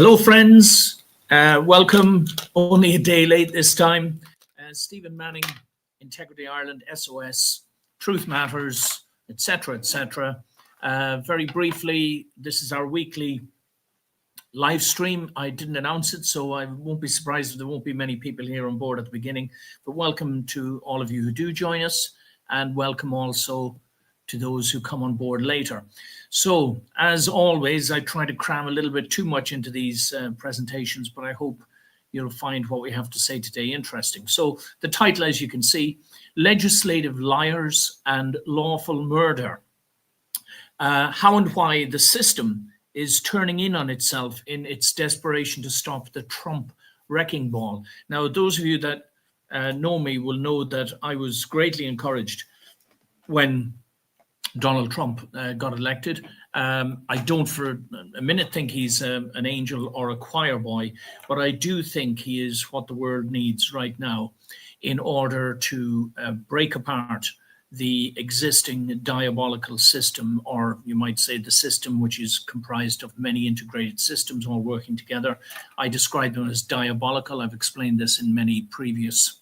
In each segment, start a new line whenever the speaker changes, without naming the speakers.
Hello, friends. Welcome. Only a day late this time. Stephen Manning, Integrity Ireland, S.O.S, Truth Matters, etc., etc. Very briefly, this is our weekly live stream. I didn't announce it, so I won't be surprised if there won't be many people here on board at the beginning. But welcome to all of you who do join us, and welcome also to those who come on board later. So, as always, I try to cram a little bit too much into these presentations, but I hope you'll find what we have to say today interesting. So, the title, as you can see, Legislative Liars and Lawful Murder. How and why the system is turning in on itself in its desperation to stop the Trump wrecking ball. Now, those of you that know me will know that I was greatly encouraged when Donald Trump got elected. I don't for a minute think he's an angel or a choir boy, but I do think he is what the world needs right now in order to break apart the existing diabolical system, or you might say the system which is comprised of many integrated systems all working together. I describe them as diabolical. I've explained this in many previous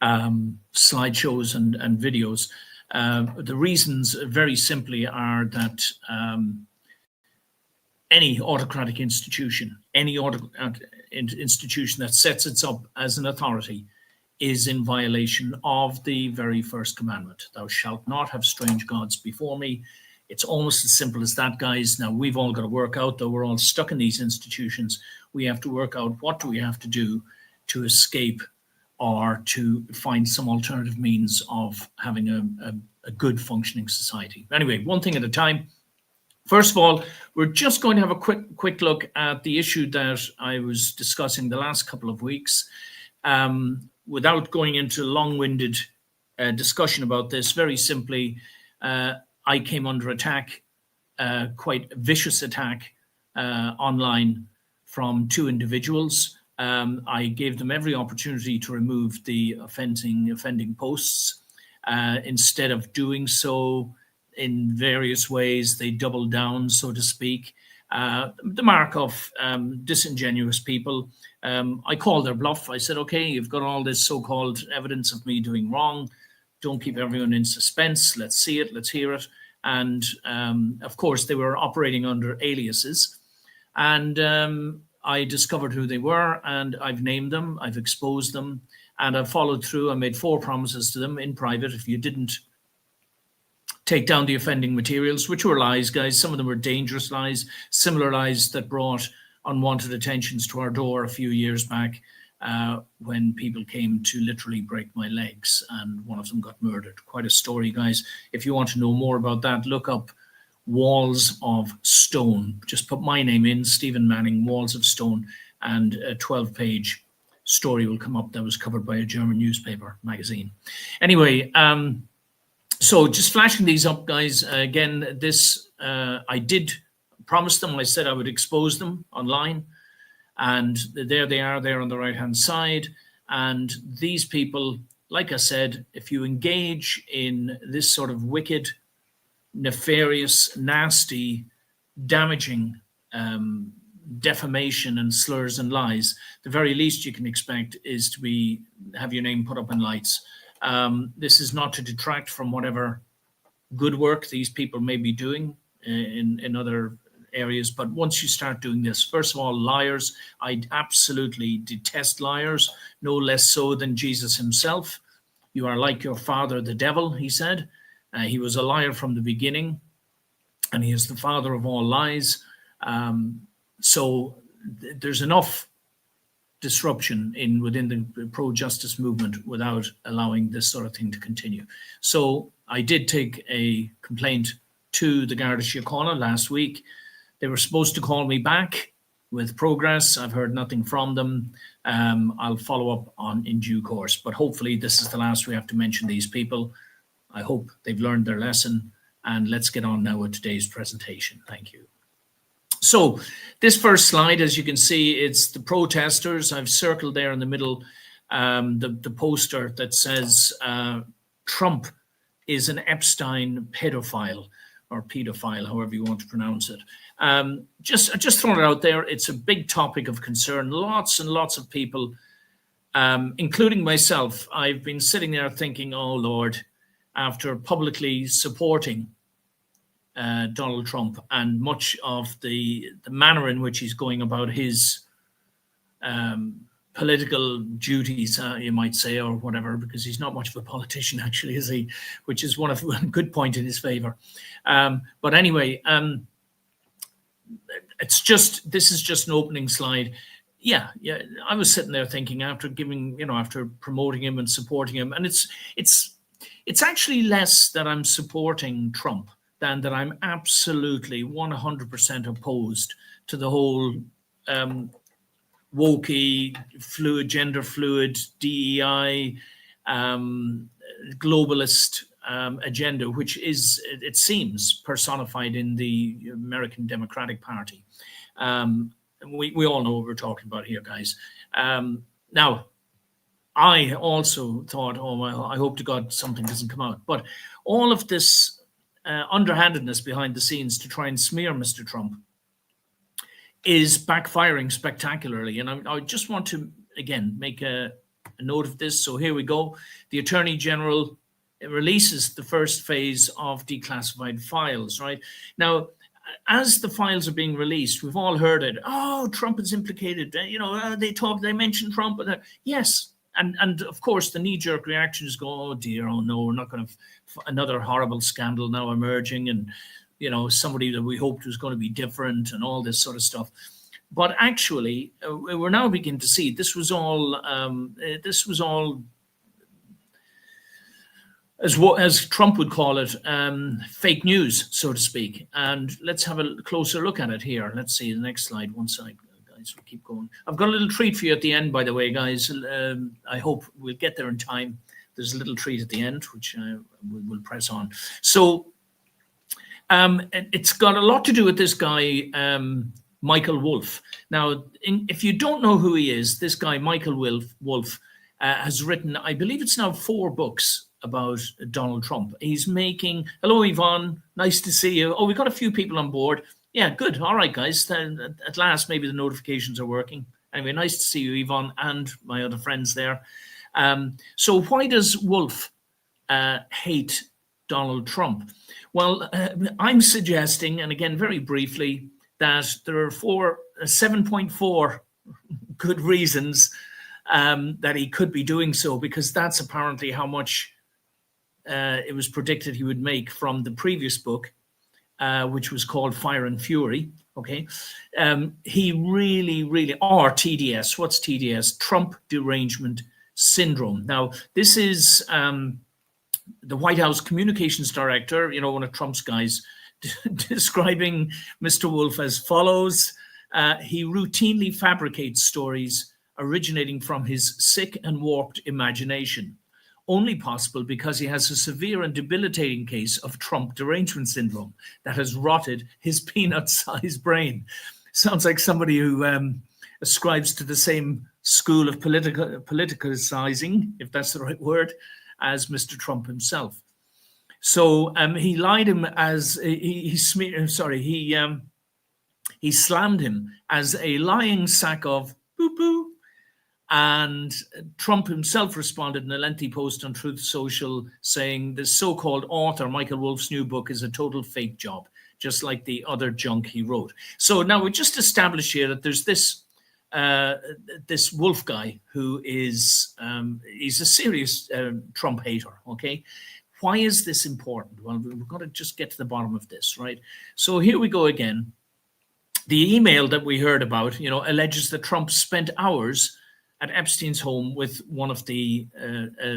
slideshows and videos. The reasons very simply are that any autocratic institution, institution that sets itself up as an authority is in violation of the very first commandment. Thou shalt not have strange gods before me. It's almost as simple as that, guys. Now, we've all got to work out, though we're all stuck in these institutions, we have to work out what do we have to do to escape or to find some alternative means of having a good functioning society. Anyway, one thing at a time. First of all, we're just going to have a quick look at the issue that I was discussing the last couple of weeks. Without going into long-winded discussion about this, very simply, I came under attack, quite a vicious attack online from two individuals. I gave them every opportunity to remove the offending posts. Instead of doing so in various ways, they doubled down, so to speak. The mark of disingenuous people. I called their bluff. I said, okay, you've got all this so-called evidence of me doing wrong. Don't keep everyone in suspense. Let's see it. Let's hear it. And of course, they were operating under aliases. And I discovered who they were, and I've named them, I've exposed them, and I've followed through. I made 4 promises to them in private. If you didn't take down the offending materials, which were lies, guys, some of them were dangerous lies, similar lies that brought unwanted attentions to our door a few years back when people came to literally break my legs, and one of them got murdered. Quite a story, guys. If you want to know more about that, look up Walls of Stone. Just put my name in, Stephen Manning, Walls of Stone, and a 12-page story will come up that was covered by a German magazine. Anyway, so just flashing these up, guys. Again, this I did promise them. I said I would expose them online, and there they are there on the right-hand side. And these people, like I said, if you engage in this sort of wicked, nefarious, nasty, damaging defamation and slurs and lies, the very least you can expect is to have your name put up in lights. This is not to detract from whatever good work these people may be doing in other areas, but once you start doing this, first of all, liars, I absolutely detest liars, no less so than Jesus himself. You are like your father, the devil, he said. He was a liar from the beginning, and he is the father of all lies. So there's enough disruption within the pro-justice movement without allowing this sort of thing to continue. So I did take a complaint to the Garda Síochána last week. They were supposed to call me back with progress. I've heard nothing from them. I'll follow up in due course, but hopefully this is the last we have to mention these people. I hope they've learned their lesson, and let's get on now with today's presentation. Thank you. So this first slide, as you can see, it's the protesters. I've circled there in the middle the poster that says Trump is an Epstein pedophile, or pedophile, however you want to pronounce it. Just throwing it out there. It's a big topic of concern. Lots and lots of people, including myself, I've been sitting there thinking, oh Lord, after publicly supporting Donald Trump and much of the manner in which he's going about his political duties, you might say, or whatever, because he's not much of a politician, actually, is he? Which is one good point in his favor. But anyway, this is just an opening slide. Yeah. I was sitting there thinking after promoting him and supporting him, and it's actually less that I'm supporting Trump than that I'm absolutely 100% opposed to the whole wokey, fluid, gender fluid, DEI, globalist agenda, which is, it seems, personified in the American Democratic Party. We all know what we're talking about here, guys. Now, I also thought, oh, well, I hope to God something doesn't come out. But all of this underhandedness behind the scenes to try and smear Mr. Trump is backfiring spectacularly. And I just want to, again, make a note of this. So here we go. The Attorney General releases the first phase of declassified files, right? Now, as the files are being released, we've all heard it. Oh, Trump is implicated. They mentioned Trump. Yes. And of course, the knee-jerk reaction is go, oh dear, oh no, we're not going to another horrible scandal now emerging, and somebody that we hoped was going to be different, and all this sort of stuff. But actually, we're now beginning to see this was all as Trump would call it, fake news, so to speak. And let's have a closer look at it here. Let's see the next slide. One side. We'll keep going. I've got a little treat for you at the end, by the way, guys. I hope we'll get there in time. There's a little treat at the end, which we'll press on. So it's got a lot to do with this guy, Michael Wolff. Now, if you don't know who he is, this guy, Michael Wolff, has written, I believe it's now 4 books about Donald Trump. He's making, hello, Yvonne, nice to see you. Oh, we've got a few people on board. Yeah, good. All right, guys. At last, maybe the notifications are working. Anyway, nice to see you, Yvonne, and my other friends there. So why does Wolff hate Donald Trump? Well, I'm suggesting, and again, very briefly, that there are 7.4 good reasons that he could be doing so, because that's apparently how much it was predicted he would make from the previous book, which was called Fire and Fury. Okay. He really, or TDS. What's TDS? Trump Derangement Syndrome. Now, this is the White House communications director, one of Trump's guys, describing Mr. Wolff as follows. He routinely fabricates stories originating from his sick and warped imagination, only possible because he has a severe and debilitating case of Trump derangement syndrome that has rotted his peanut-sized brain. Sounds like somebody who ascribes to the same school of politicizing, if that's the right word, as Mr. Trump himself. So he lied him as he slammed him as a lying sack of poo-poo. And Trump himself responded in a lengthy post on Truth Social saying the so-called author, Michael Wolff's new book, is a total fake job, just like the other junk he wrote. So now we just established here that there's this Wolff guy who is he's a serious Trump hater. Okay, why is this important? Well, we've got to just get to the bottom of this, right? So here we go again. The email that we heard about, alleges that Trump spent hours at Epstein's home with one of the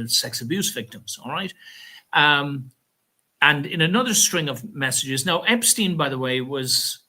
sex abuse victims, all right? And in another string of messages, now Epstein, by the way, was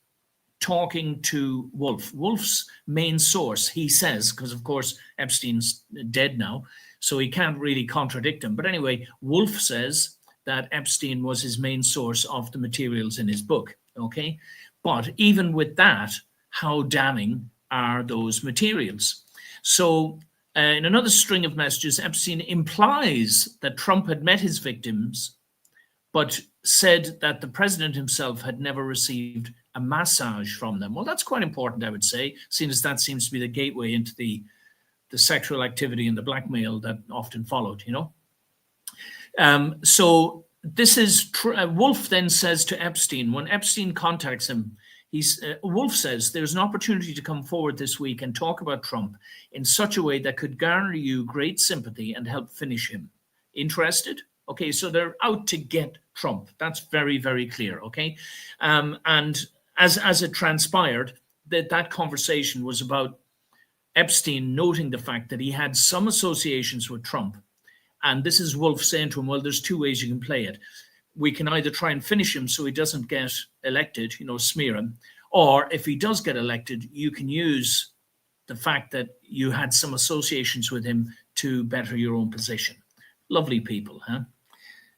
talking to Wolff. Wolff's main source, he says, because of course Epstein's dead now, so he can't really contradict him. But anyway, Wolff says that Epstein was his main source of the materials in his book, okay? But even with that, how damning are those materials? So in another string of messages, Epstein implies that Trump had met his victims but said that the president himself had never received a massage from them. Well, that's quite important, I would say, seeing as that seems to be the gateway into the sexual activity and the blackmail that often followed, So this is Wolf then says to Epstein, when Epstein contacts him, Wolf says there's an opportunity to come forward this week and talk about Trump in such a way that could garner you great sympathy and help finish him. Interested? Okay, so they're out to get Trump. That's very, very clear. Okay, and as it transpired, that conversation was about Epstein noting the fact that he had some associations with Trump. And this is Wolf saying to him, well, there's two ways you can play it. We can either try and finish him so he doesn't get elected, smear him. Or if he does get elected, you can use the fact that you had some associations with him to better your own position. Lovely people, huh?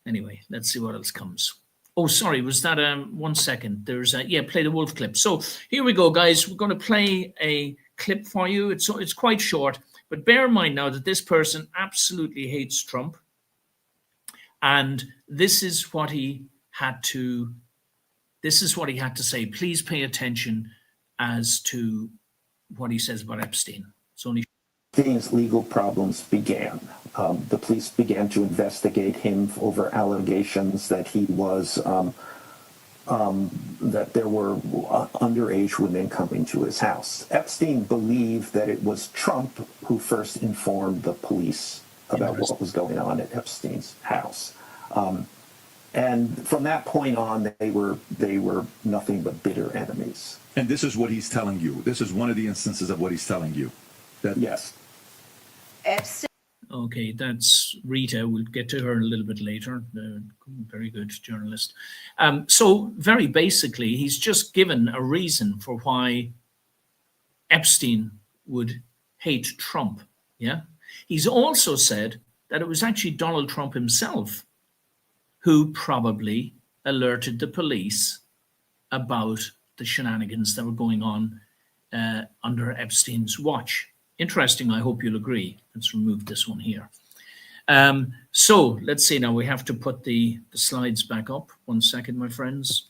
Anyway, let's see what else comes. Oh, sorry, was that 1 second? There's play the Wolf clip. So here we go, guys. We're going to play a clip for you. It's quite short, but bear in mind now that this person absolutely hates Trump, and this is what he had to say. Please pay attention as to what he says about Epstein. It's only
Epstein's legal problems began. The police began to investigate him over allegations that he was that there were underage women coming to his house. Epstein believed that it was Trump who first informed the police about what was going on at Epstein's house. And from that point on, they were nothing but bitter enemies.
And this is what he's telling you. This is one of the instances of what he's telling you.
Yes.
Epstein.
Okay, that's Rita. We'll get to her a little bit later. Very good journalist. So very basically, he's just given a reason for why Epstein would hate Trump. Yeah. He's also said that it was actually Donald Trump himself who probably alerted the police about the shenanigans that were going on under Epstein's watch. Interesting, I hope you'll agree. Let's remove this one here. So let's see now, we have to put the slides back up. 1 second, my friends.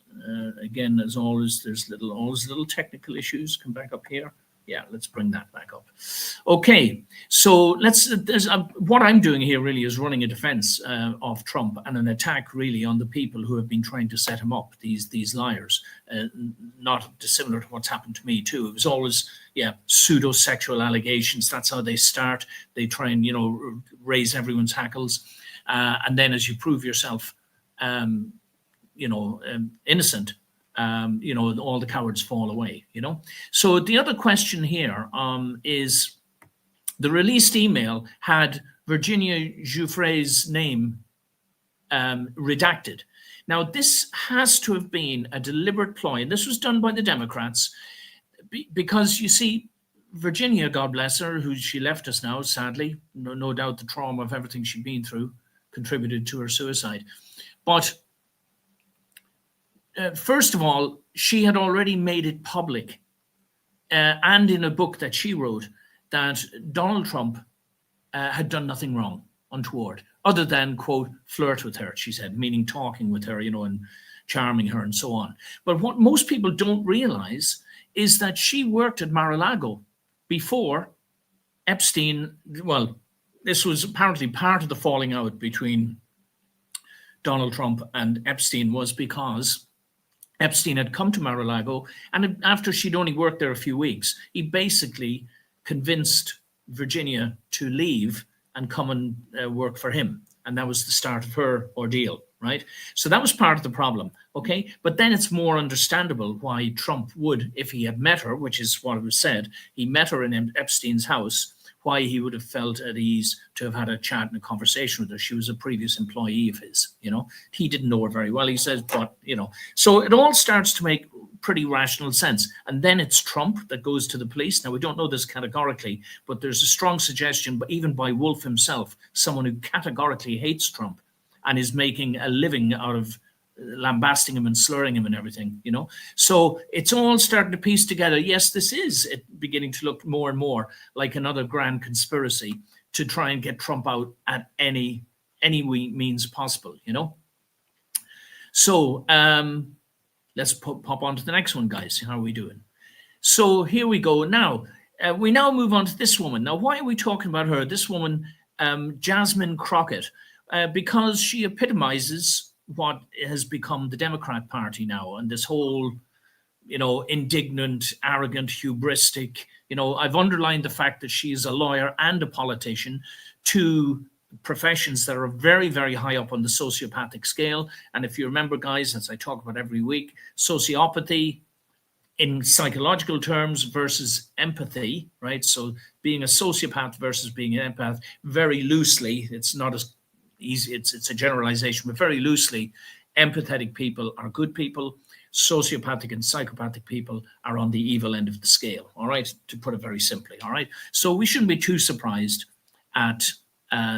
Again, as always, there's always little technical issues. Come back up here. Yeah, let's bring that back up. Okay, so what I'm doing here really is running a defense of Trump and an attack really on the people who have been trying to set him up, these liars, not dissimilar to what's happened to me too. It was always, pseudo-sexual allegations. That's how they start. They try and, raise everyone's hackles. And then as you prove yourself, innocent, all the cowards fall away, So the other question here is the released email had Virginia Giuffre's name redacted. Now, this has to have been a deliberate ploy, and this was done by the Democrats because, you see, Virginia, God bless her, who she left us now, sadly, no doubt the trauma of everything she'd been through contributed to her suicide. But first of all, she had already made it public and in a book that she wrote that Donald Trump had done nothing wrong, untoward, other than, quote, flirt with her, she said, meaning talking with her, and charming her and so on. But what most people don't realize is that she worked at Mar-a-Lago before Epstein. Well, this was apparently part of the falling out between Donald Trump and Epstein was because Epstein had come to Mar-a-Lago, and after she'd only worked there a few weeks, he basically convinced Virginia to leave and come and work for him. And that was the start of her ordeal, right? So that was part of the problem, okay? But then it's more understandable why Trump would, if he had met her, which is what was said, he met her in Epstein's house, why he would have felt at ease to have had a chat and a conversation with her. She was a previous employee of his, He didn't know her very well, he says, but, So it all starts to make pretty rational sense. And then it's Trump that goes to the police. Now, we don't know this categorically, but there's a strong suggestion, but even by Wolf himself, someone who categorically hates Trump and is making a living out of lambasting him and slurring him and everything, So it's all starting to piece together. Yes, this is beginning to look more and more like another grand conspiracy to try and get Trump out at any means possible, So let's pop on to the next one, guys. How are we doing? So here we go. Now, we now move on to this woman. Now, why are we talking about her? This woman, Jasmine Crockett, because she epitomizes what has become the Democrat Party now, and this whole, indignant, arrogant, hubristic, I've underlined the fact that she is a lawyer and a politician, two professions that are very, very high up on the sociopathic scale. And if you remember, guys, as I talk about every week, sociopathy in psychological terms versus empathy, right? So being a sociopath versus being an empath, very loosely, it's not as easy, it's a generalization, but very loosely, empathetic people are good people. Sociopathic and psychopathic people are on the evil end of the scale, all right, to put it very simply, all right? So we shouldn't be too surprised at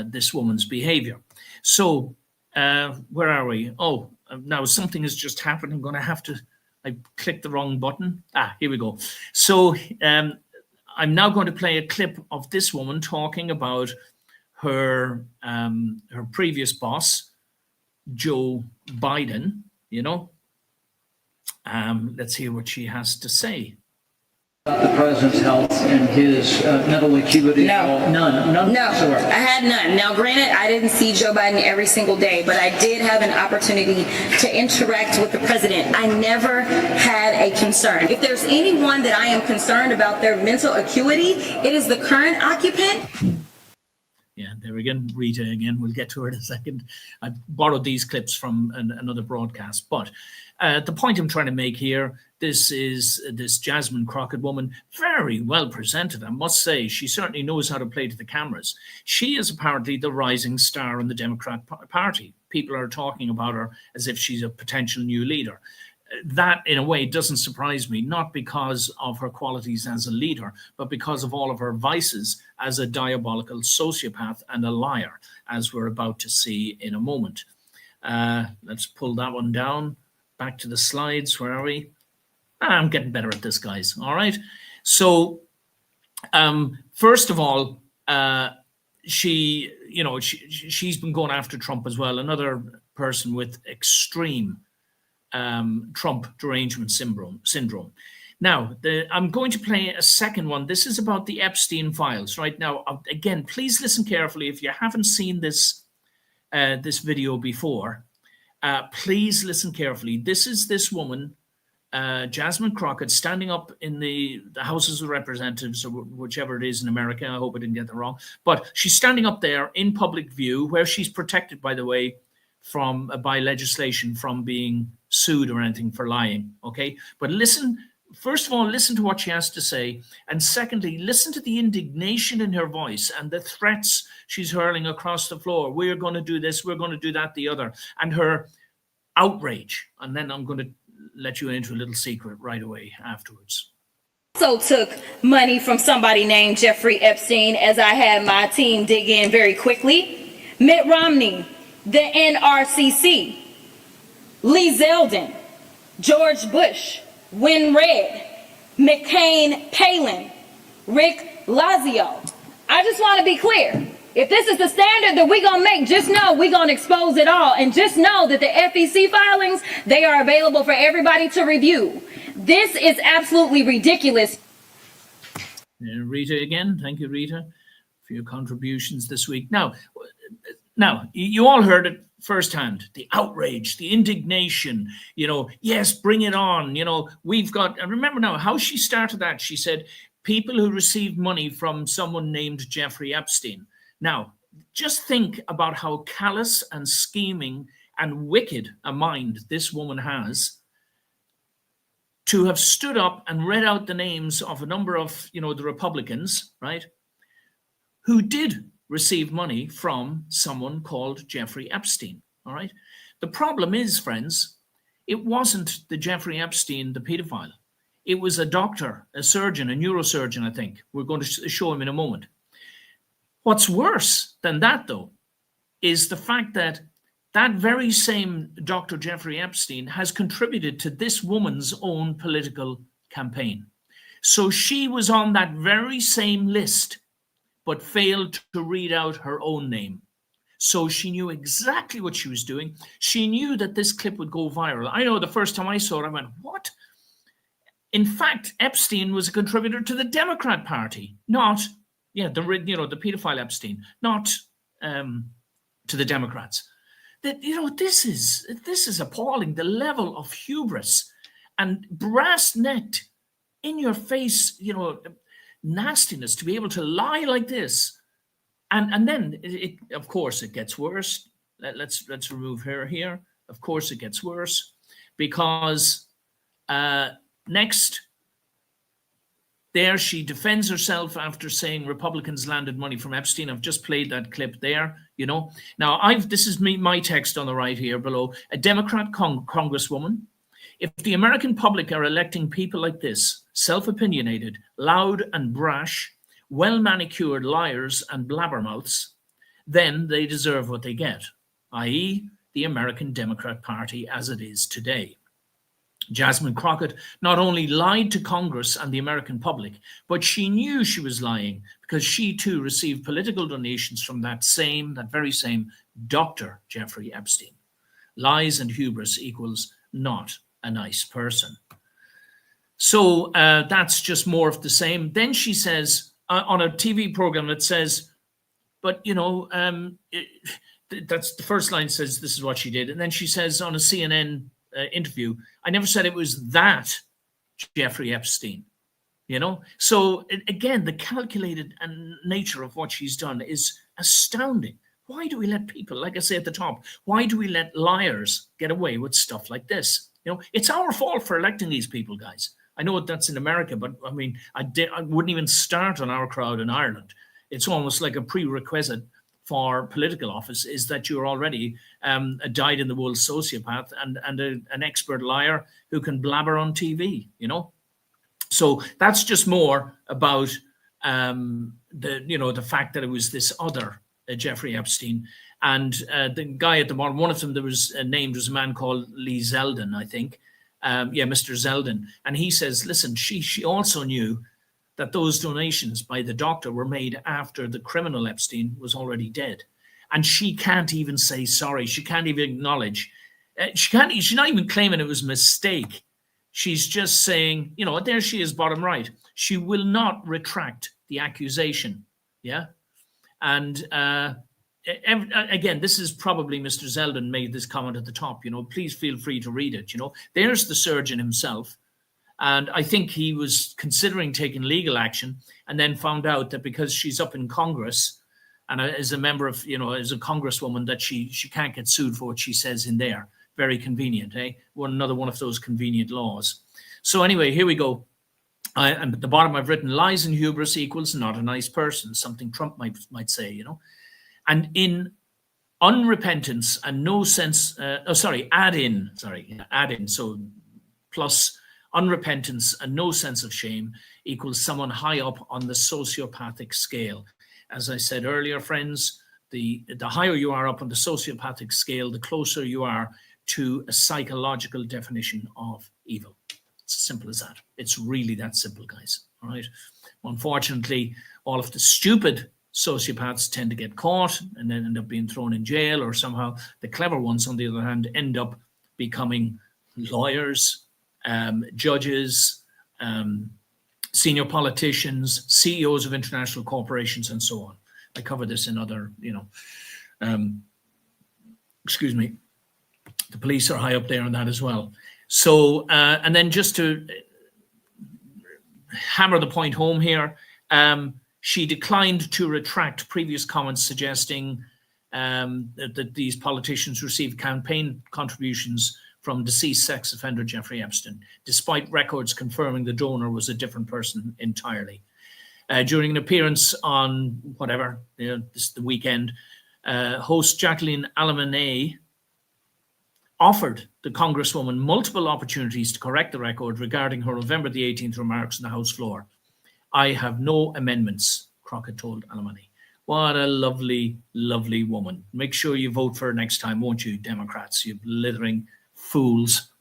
this woman's behavior. So where are we? Oh, now something has just happened. I'm going to have to, I clicked the wrong button. Here we go. So I'm now going to play a clip of this woman talking about her previous boss, Joe Biden, Let's hear what she has to say.
About the president's health and his mental acuity?
No.
None
No,
whatsoever.
I had none. Now, granted, I didn't see Joe Biden every single day, but I did have an opportunity to interact with the president. I never had a concern. If there's anyone that I am concerned about their mental acuity, it is the current occupant.
Yeah, there again, Rita again. We'll get to her in a second. I borrowed these clips from another broadcast, but the point I'm trying to make here, this is this Jasmine Crockett woman, very well presented, I must say. She certainly knows how to play to the cameras. She is apparently the rising star in the Democrat Party. People are talking about her as if she's a potential new leader. That, in a way, doesn't surprise me, not because of her qualities as a leader, but because of all of her vices as a diabolical sociopath and a liar, as we're about to see in a moment. Let's pull that one down. Back to the slides. Where are we? I'm getting better at this, guys. All right. So, first of all, she's been going after Trump as well. Another person with extreme Trump derangement syndrome. Now, I'm going to play a second one. This is about the Epstein files. Right now, again, please listen carefully. If you haven't seen this video before, please listen carefully. This is this woman, Jasmine Crockett, standing up in the Houses of Representatives, or whichever it is in America. I hope I didn't get that wrong. But she's standing up there in public view, where she's protected, by the way, by legislation from being sued or anything for lying. Okay, but listen. First of all, listen to what she has to say, and secondly, listen to the indignation in her voice and the threats she's hurling across the floor. We're going to do this. We're going to do that. The other, and her outrage. And then I'm going to let you into a little secret right away afterwards.
Also took money from somebody named Jeffrey Epstein, as I had my team dig in very quickly. Mitt Romney, the NRCC, Lee Zeldin, George Bush, Win Red, McCain Palin, Rick Lazio. I just want to be clear. If this is the standard that we're going to make, just know we're going to expose it all. And just know that the FEC filings, they are available for everybody to review. This is absolutely ridiculous.
Rita again. Thank you, Rita, for your contributions this week. Now, you all heard it firsthand, the outrage, the indignation, yes, bring it on. We've got, and remember now how she started that. She said, people who received money from someone named Jeffrey Epstein. Now, just think about how callous and scheming and wicked a mind this woman has to have stood up and read out the names of a number of, the Republicans, right, who did receive money from someone called Jeffrey Epstein, all right? The problem is, friends, it wasn't the Jeffrey Epstein, the pedophile. It was a doctor, a surgeon, a neurosurgeon, I think. We're going to show him in a moment. What's worse than that, though, is the fact that that very same Dr. Jeffrey Epstein has contributed to this woman's own political campaign. So she was on that very same list, but failed to read out her own name. So she knew exactly what she was doing. She knew that this clip would go viral. I know the first time I saw it, I went, what? In fact, Epstein was a contributor to the Democrat Party, not, the pedophile Epstein, not to the Democrats. That, this is appalling. The level of hubris and brass-necked, in your face, nastiness to be able to lie like this. And then it of course it gets worse. Let's remove her here. Of course it gets worse, because next there she defends herself after saying Republicans landed money from Epstein. I've just played that clip there. Now this is my text on the right here below. A Democrat congresswoman. If the American public are electing people like this, self-opinionated, loud and brash, well-manicured liars and blabbermouths, then they deserve what they get, i.e. the American Democrat Party as it is today. Jasmine Crockett not only lied to Congress and the American public, but she knew she was lying, because she too received political donations from that very same Dr. Jeffrey Epstein. Lies and hubris equals not a nice person. So that's just more of the same. Then she says on a TV program that says, but that's the first line, says this is what she did. And then she says on a CNN interview, I never said it was that Jeffrey Epstein, So again, the calculated nature of what she's done is astounding. Why do we let people, like I say at the top, why do we let liars get away with stuff like this? It's our fault for electing these people, guys. I know that's in America, but I mean, I wouldn't even start on our crowd in Ireland. It's almost like a prerequisite for political office is that you're already a dyed-in-the-wool sociopath and an expert liar who can blabber on TV, So that's just more about the fact that it was this other Jeffrey Epstein. And the guy at the bottom, one of them that was named was a man called Lee Zeldin, I think. Mr. Zeldin. And he says, listen, she also knew that those donations by the doctor were made after the criminal Epstein was already dead. And she can't even say sorry. She can't even acknowledge. She's not even claiming it was a mistake. She's just saying, there she is, bottom right. She will not retract the accusation. Yeah. And again, this is probably Mr. Zeldin made this comment at the top, please feel free to read it. There's the surgeon himself. And I think he was considering taking legal action and then found out that because she's up in Congress and as a member of, as a congresswoman, that she can't get sued for what she says in there. Very convenient, eh? Another one of those convenient laws. So anyway, here we go. And at the bottom I've written, lies and hubris equals not a nice person, something Trump might say, And in unrepentance and no sense, add in, so plus unrepentance and no sense of shame equals someone high up on the sociopathic scale. As I said earlier, friends, the higher you are up on the sociopathic scale, the closer you are to a psychological definition of evil. It's as simple as that. It's really that simple, guys. All right. Unfortunately, all of the stupid sociopaths tend to get caught and then end up being thrown in jail, or somehow the clever ones, on the other hand, end up becoming lawyers, judges, senior politicians, CEOs of international corporations, and so on. I cover this in other, the police are high up there on that as well. So, and then just to hammer the point home here, she declined to retract previous comments suggesting that these politicians received campaign contributions from deceased sex offender Jeffrey Epstein, despite records confirming the donor was a different person entirely. During an appearance on the weekend, host Jacqueline Alamanay offered the Congresswoman multiple opportunities to correct the record regarding her November the 18th remarks on the House floor. I have no amendments, Crockett told Alamanay. What a lovely, lovely woman. Make sure you vote for her next time, won't you, Democrats, you blithering fools,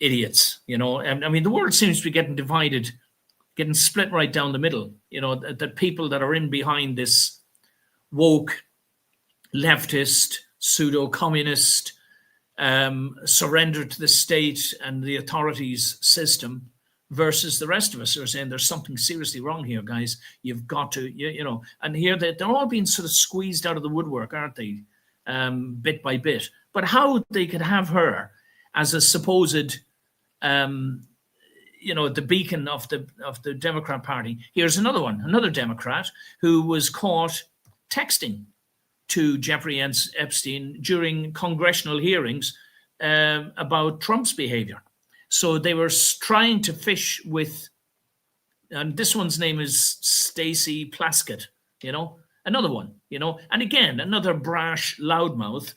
idiots. I mean, the world seems to be getting divided, getting split right down the middle. The people that are in behind this woke leftist, pseudo-communist, surrender to the state and the authorities system, versus the rest of us who are saying there's something seriously wrong here, guys. You've got to, you know, and here they're all being sort of squeezed out of the woodwork, aren't they? Bit by bit. But how they could have her as a supposed, you know, the beacon of the Democrat Party. Here's another one, another Democrat who was caught texting to Jeffrey Epstein during congressional hearings about Trump's behavior. So they were trying to fish with, and this one's name is Stacey Plaskett, you know, another one, you know, and again, another brash loudmouth,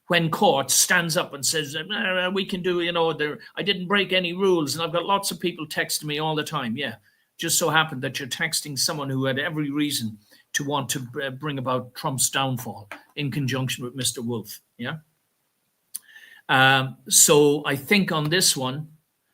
when caught, stands up and says, we can do, you know, I didn't break any rules, and I've got lots of people texting me all the time. Yeah, just so happened that you're texting someone who had every reason to want to bring about Trump's downfall in conjunction with Mr. Wolf. Yeah. So I think on this one,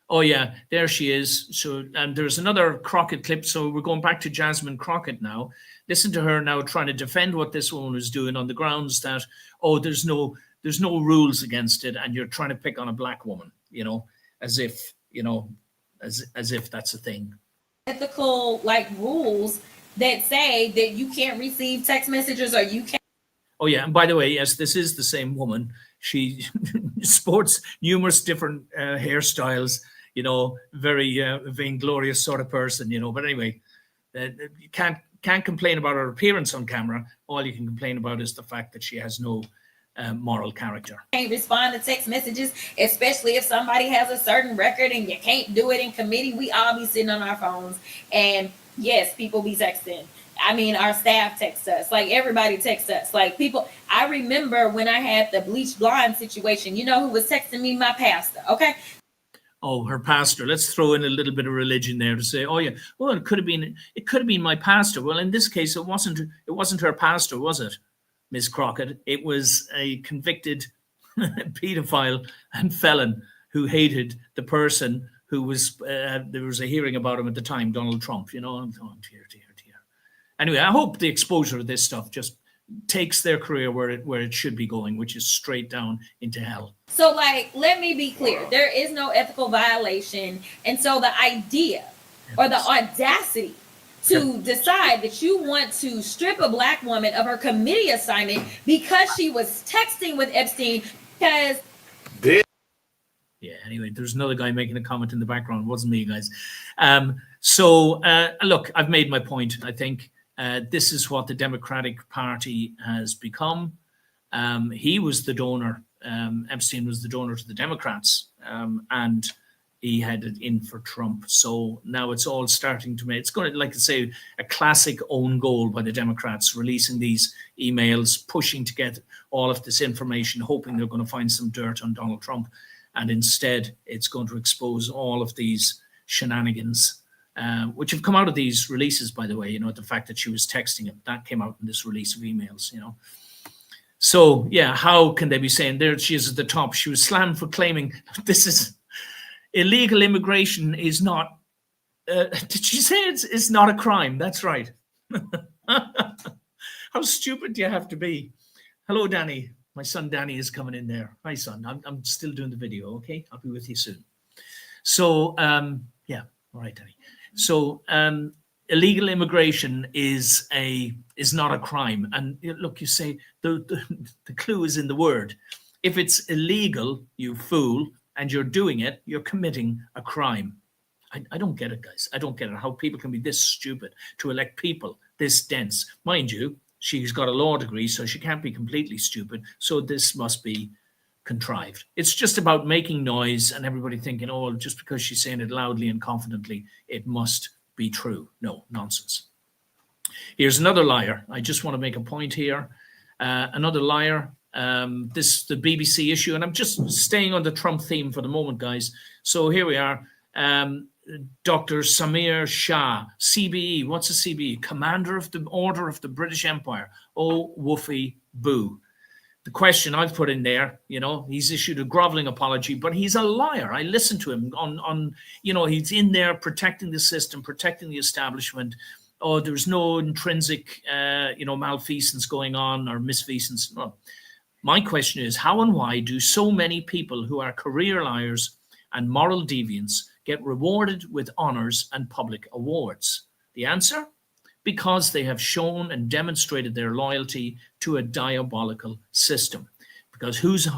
oh yeah, there she is. So, and there's another Crockett clip. So we're going back to Jasmine Crockett now. Listen to her now trying to defend what this woman is doing on the grounds that, oh, there's no rules against it, and you're trying to pick on a black woman, you know, as if, you know, as if that's a thing.
Ethical like rules that say that you can't receive text messages or you can't.
Oh yeah, and by the way, yes, this is the same woman. She sports numerous different hairstyles, you know, very vainglorious sort of person, you know. But anyway, you can't complain about her appearance on camera. All you can complain about is the fact that she has no moral character.
Can't respond to text messages, especially if somebody has a certain record and you can't do it in committee. We all be sitting on our phones, and yes, people be texting. I mean, our staff texts us, like everybody texts us, like people. I remember when I had the bleach blonde situation, you know who was texting me? My pastor. Okay.
Oh, her pastor. Let's throw in a little bit of religion there to say, oh yeah, well, it could have been my pastor. Well, in this case, it wasn't her pastor, was it, Miss Crockett? It was a convicted pedophile and felon who hated the person who was, there was a hearing about him at the time, Donald Trump, you know. Oh, dear. Anyway, I hope the exposure of this stuff just takes their career where it should be going, which is straight down into hell.
So, like, let me be clear. There is no ethical violation. And so the idea or the audacity to decide that you want to strip a black woman of her committee assignment because she was texting with Epstein because...
Yeah, anyway, there's another guy making a comment in the background. It wasn't me, guys. So, look, I've made my point, I think. This is what the Democratic Party has become. He was the donor. Epstein was the donor to the Democrats, and he headed in for Trump. So now it's all starting to make, it's going to, like I say, a classic own goal by the Democrats, releasing these emails, pushing to get all of this information, hoping they're going to find some dirt on Donald Trump. And instead, it's going to expose all of these shenanigans, which have come out of these releases, by the way. You know, the fact that she was texting him, that came out in this release of emails, you know. So, yeah, how can they be saying there she is at the top? She was slammed for claiming this is illegal immigration is not, did she say it's not a crime? That's right. How stupid do you have to be? Hello, Danny. My son Danny is coming in there. Hi, son. I'm still doing the video, okay? I'll be with you soon. So, yeah, all right, Danny. So, illegal immigration is not a crime. And look, you say the clue is in the word. If it's illegal, you fool, and you're doing it, you're committing a crime. I don't get it, guys. I don't get it. How people can be this stupid to elect people this dense. Mind you, she's got a law degree, so she can't be completely stupid. So this must be contrived. It's just about making noise and everybody thinking, oh, just because she's saying it loudly and confidently, it must be true. No, nonsense. Here's another liar. I just want to make a point here. Another liar. This the BBC issue, and I'm just staying on the Trump theme for the moment, guys. So here we are. Dr. Samir Shah, CBE. What's a CBE? Commander of the Order of the British Empire. Oh, woofy boo. The question I've put in there, you know, he's issued a groveling apology, but he's a liar. I listened to him on you know, he's in there protecting the system, protecting the establishment, oh, there's no intrinsic, malfeasance going on or misfeasance. No. My question is, how and why do so many people who are career liars and moral deviants get rewarded with honors and public awards? The answer? Because they have shown and demonstrated their loyalty to a diabolical system. Because who's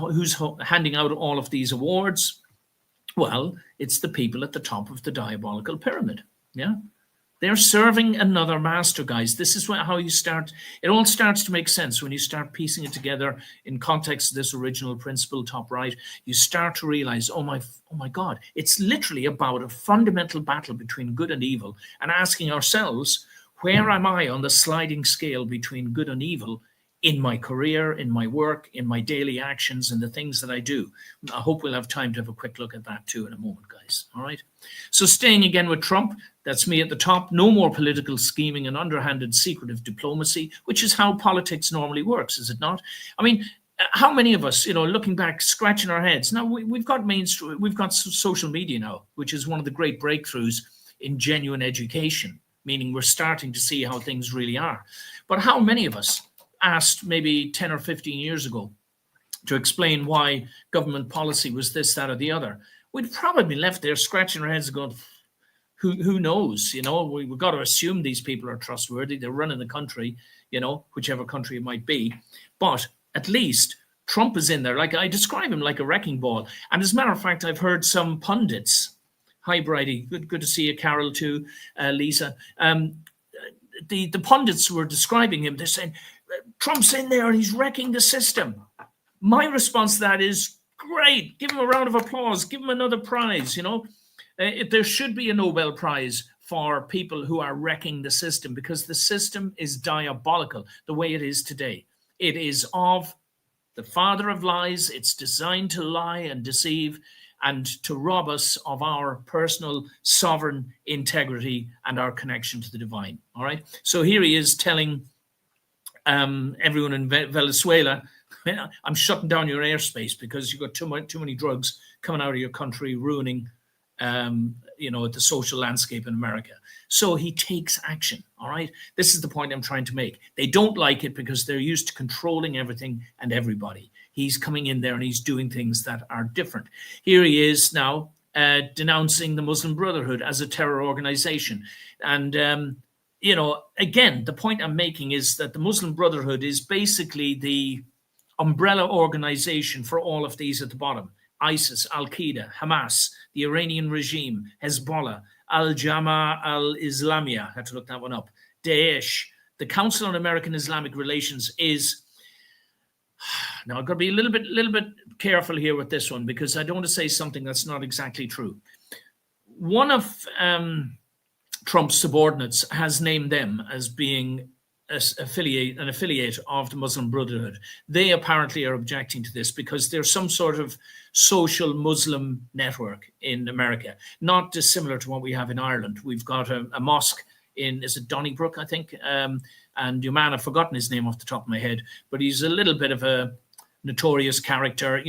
handing out all of these awards? Well, it's the people at the top of the diabolical pyramid. Yeah. They're serving another master, guys. This is how you start. It all starts to make sense when you start piecing it together in context of this original principle, top right. You start to realize, oh my God, it's literally about a fundamental battle between good and evil, and asking ourselves, where am I on the sliding scale between good and evil in my career, in my work, in my daily actions, and the things that I do? I hope we'll have time to have a quick look at that too in a moment, guys. All right. So staying again with Trump, that's me at the top. No more political scheming and underhanded secretive diplomacy, which is how politics normally works, is it not? I mean, how many of us, looking back, scratching our heads? Now we've got mainstream, we've got social media now, which is one of the great breakthroughs in genuine education, meaning we're starting to see how things really are. But how many of us asked maybe 10 or 15 years ago to explain why government policy was this, that, or the other? We'd probably be left there scratching our heads and going, who knows? We've got to assume these people are trustworthy. They're running the country, whichever country it might be. But at least Trump is in there. Like, I describe him like a wrecking ball. And as a matter of fact, I've heard some pundits. Hi, Bridie. Good to see you, Carol, too, Lisa. The pundits were describing him. They're saying, Trump's in there and he's wrecking the system. My response to that is, great. Give him a round of applause. Give him another prize, There should be a Nobel Prize for people who are wrecking the system, because the system is diabolical the way it is today. It is of the father of lies. It's designed to lie and deceive and to rob us of our personal sovereign integrity and our connection to the divine. All right. So here he is telling everyone in Venezuela, I'm shutting down your airspace because you've got too many drugs coming out of your country, ruining the social landscape in America. So he takes action. All right. This is the point I'm trying to make. They don't like it because they're used to controlling everything and everybody. He's coming in there and he's doing things that are different. Here he is now denouncing the Muslim Brotherhood as a terror organization. And, again, the point I'm making is that the Muslim Brotherhood is basically the umbrella organization for all of these at the bottom. ISIS, Al-Qaeda, Hamas, the Iranian regime, Hezbollah, Al-Jama al-Islamiyah, I had to look that one up, Daesh. The Council on American Islamic Relations is, now I've got to be a little bit careful here with this one, because I don't want to say something that's not exactly true. One of Trump's subordinates has named them as being an affiliate of the Muslim Brotherhood. They apparently are objecting to this because there's some sort of social Muslim network in America, not dissimilar to what we have in Ireland. We've got a mosque is it Donnybrook, I think? And your man, I've forgotten his name off the top of my head, but he's a little bit of a notorious character,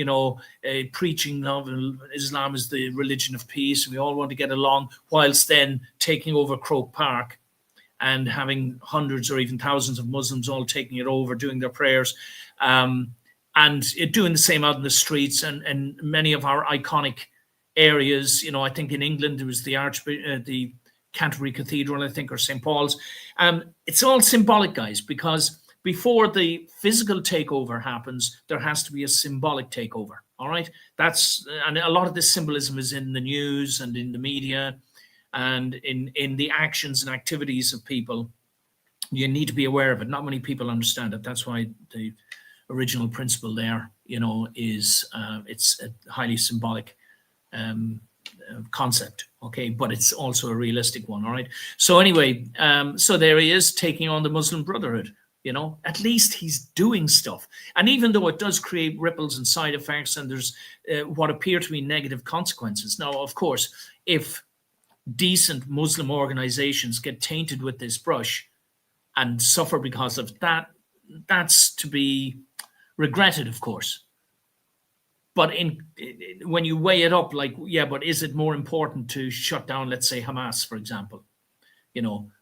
preaching love and Islam is the religion of peace. We all want to get along, whilst then taking over Croke Park and having hundreds or even thousands of Muslims all taking it over, doing their prayers, and doing the same out in the streets and many of our iconic areas. I think in England there was the Canterbury Cathedral, I think, or St. Paul's. It's all symbolic, guys, because before the physical takeover happens, there has to be a symbolic takeover. All right, and a lot of this symbolism is in the news and in the media and in the actions and activities of people. You need to be aware of it. Not many people understand it. That's why the original principle there, is it's a highly symbolic concept. Okay, but it's also a realistic one. All right. So anyway, so there he is taking on the Muslim Brotherhood. At least he's doing stuff. And even though it does create ripples and side effects, and there's what appear to be negative consequences. Now, of course, if decent Muslim organizations get tainted with this brush and suffer because of that, that's to be regretted, of course. But when you weigh it up, like, yeah, but is it more important to shut down, let's say, Hamas, for example,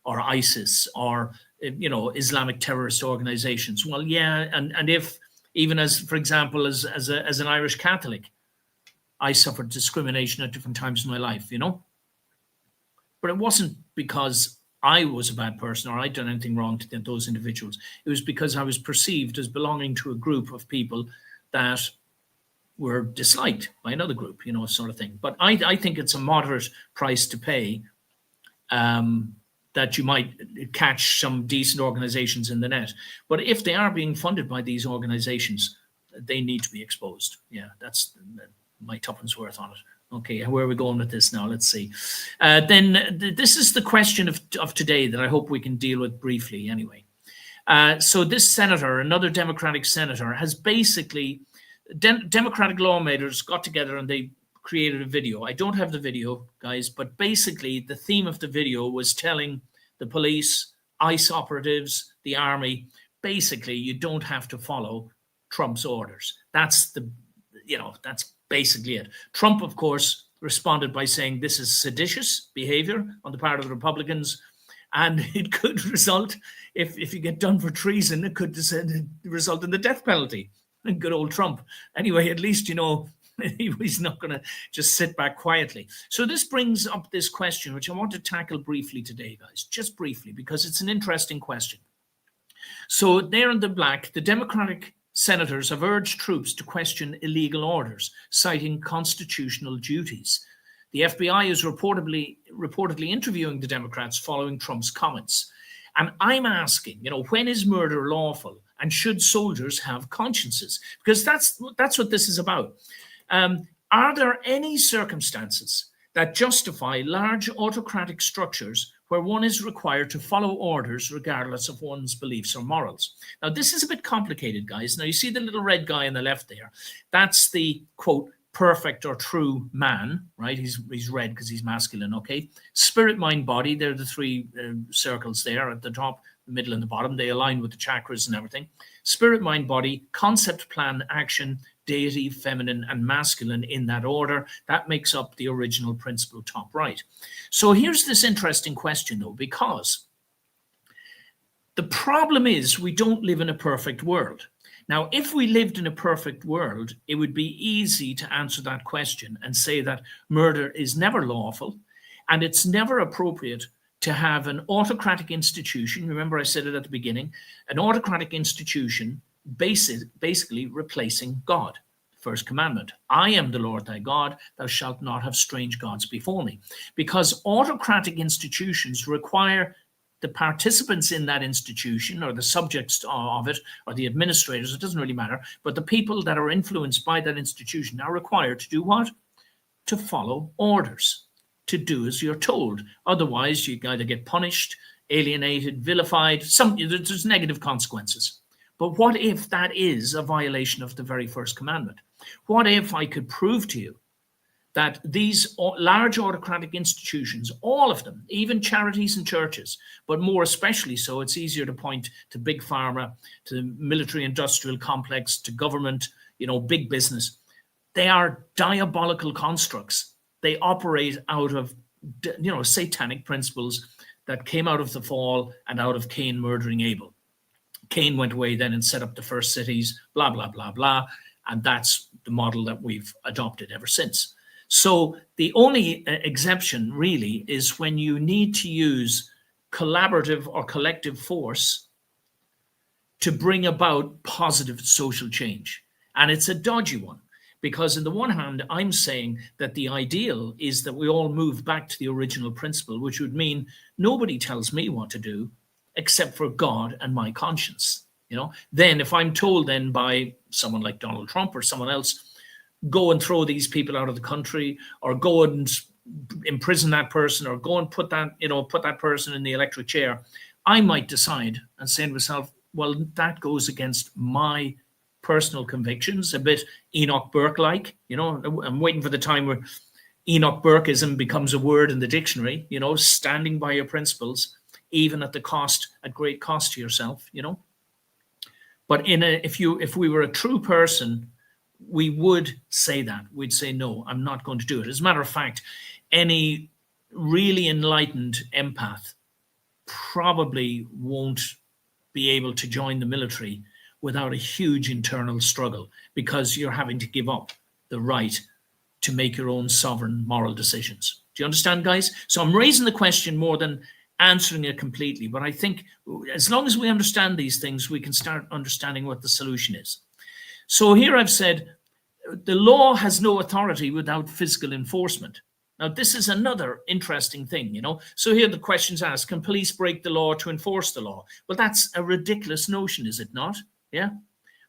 or ISIS or, Islamic terrorist organizations. Well, yeah, and if, even as, for example, as an Irish Catholic, I suffered discrimination at different times in my life, But it wasn't because I was a bad person or I'd done anything wrong to those individuals. It was because I was perceived as belonging to a group of people that were disliked by another group, sort of thing. But I think it's a moderate price to pay, that you might catch some decent organizations in the net. But if they are being funded by these organizations, they need to be exposed. Yeah, that's my tuppence worth on it. Okay, where are we going with this now? Let's see. This is the question of today that I hope we can deal with briefly anyway. So this senator, another Democratic senator, has basically, Democratic lawmakers got together and they created a video. I don't have the video, guys, but basically the theme of the video was telling the police, ICE operatives, the army, basically you don't have to follow Trump's orders. That's basically it. Trump, of course, responded by saying this is seditious behavior on the part of the Republicans, and it could result, if you get done for treason, it could result in the death penalty. And good old Trump. Anyway, at least, he's not going to just sit back quietly. So this brings up this question, which I want to tackle briefly today, guys, just briefly, because it's an interesting question. So there in the black, the Democratic senators have urged troops to question illegal orders, citing constitutional duties. The FBI is reportedly interviewing the Democrats following Trump's comments. And I'm asking, when is murder lawful? And should soldiers have consciences? Because that's what this is about. Are there any circumstances that justify large autocratic structures where one is required to follow orders regardless of one's beliefs or morals? Now, this is a bit complicated, guys. Now, you see the little red guy on the left there. That's the, quote, perfect or true man, right? He's red because he's masculine, okay? Spirit, mind, body, they're the three circles there at the top, the middle, and the bottom. They align with the chakras and everything. Spirit, mind, body, concept, plan, action, deity, feminine, and masculine in that order. That makes up the original principle top right. So here's this interesting question, though, because the problem is we don't live in a perfect world. Now, if we lived in a perfect world, it would be easy to answer that question and say that murder is never lawful and it's never appropriate to have an autocratic institution. Remember, I said it at the beginning, an autocratic institution basically replacing God. First commandment, I am the Lord thy God, thou shalt not have strange gods before me. Because autocratic institutions require the participants in that institution, or the subjects of it, or the administrators, it doesn't really matter, but the people that are influenced by that institution are required to do what? To follow orders, to do as you're told. Otherwise, you either get punished, alienated, vilified, there's negative consequences. But what if that is a violation of the very first commandment? What if I could prove to you that these large autocratic institutions, all of them, even charities and churches, but more especially so, it's easier to point to big pharma, to the military-industrial complex, to government, big business. They are diabolical constructs. They operate out of, satanic principles that came out of the fall and out of Cain murdering Abel. Cain went away then and set up the first cities, blah, blah, blah, blah. And that's the model that we've adopted ever since. So the only exception really is when you need to use collaborative or collective force to bring about positive social change. And it's a dodgy one, because on the one hand, I'm saying that the ideal is that we all move back to the original principle, which would mean nobody tells me what to do except for God and my conscience. Then if I'm told then by someone like Donald Trump or someone else, go and throw these people out of the country, or go and imprison that person, or go and put that person in the electric chair, I might decide and say to myself, well, that goes against my personal convictions, a bit Enoch Burke-like. I'm waiting for the time where Enoch Burkeism becomes a word in the dictionary, standing by your principles, even at great cost to yourself, But if we were a true person, we would say that. We'd say, no, I'm not going to do it. As a matter of fact, any really enlightened empath probably won't be able to join the military without a huge internal struggle, because you're having to give up the right to make your own sovereign moral decisions. Do you understand, guys? So I'm raising the question more than answering it completely, but I think as long as we understand these things, we can start understanding what the solution is. So here I've said the law has no authority without physical enforcement. Now, this is another interesting thing, you know. So here the question's asked, can police break the law to enforce the law? Well, that's a ridiculous notion, is it not? Yeah.